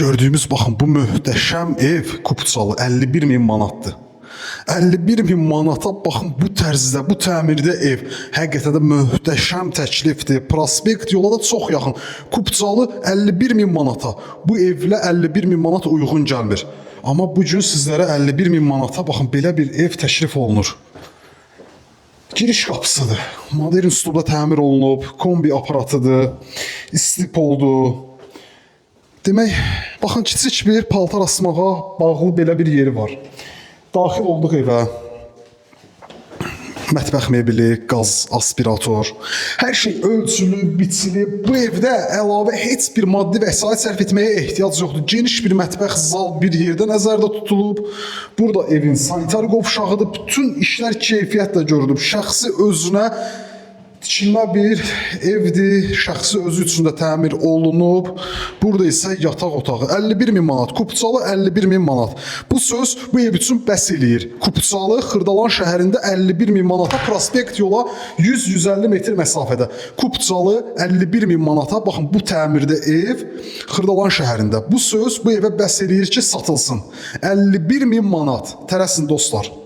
Gördüyümüz baxın bu möhtəşəm ev Kupçalı 51.000 manatdır. 51.000 manata baxın bu tərzdə, bu təmirdə ev. Həqiqətən də möhtəşəm təklifdir. Prospekt yola da çox yaxın. Kupçalı 51.000 manata. Bu evlə 51.000 manat uyğun gəlmir. Amma bu gün sizlərə 51.000 manata baxın belə bir ev təklif olunur. Giriş qapısıdır. Modern üslubda təmir olunub, kombi aparatıdır, istip oldu. Demək, baxın kiçik bir paltar asmağa bağlı belə bir yeri var. Daxil olduq evə. Mətbəx mebeli, qaz aspirator, hər şey ölçülü, biçili. Bu evdə əlavə heç bir maddi vəsait sərf etməyə ehtiyac yoxdur. Geniş bir mətbəx zal bir yerdə nəzərdə tutulub. Burada evin sanitar qovşağıdır. Bütün işlər keyfiyyətlə görülüb. Şəxsi özünə tikilmə bir evdir. Şəxsi özü üçün də təmir olunub. Burada isə yataq otağı 51.000 manat. Kupçalı 51.000 manat. Bu söz bu ev üçün bəs eləyir. Kupçalı Xırdalan şəhərində 51.000 manata, prospekt yola 100-150 metr məsafədə. Kupçalı 51.000 manata. Baxın bu təmirdə ev Xırdalan şəhərində. Bu söz bu evə bəs eləyir ki, satılsın. 51.000 manat. Tələsin dostlar.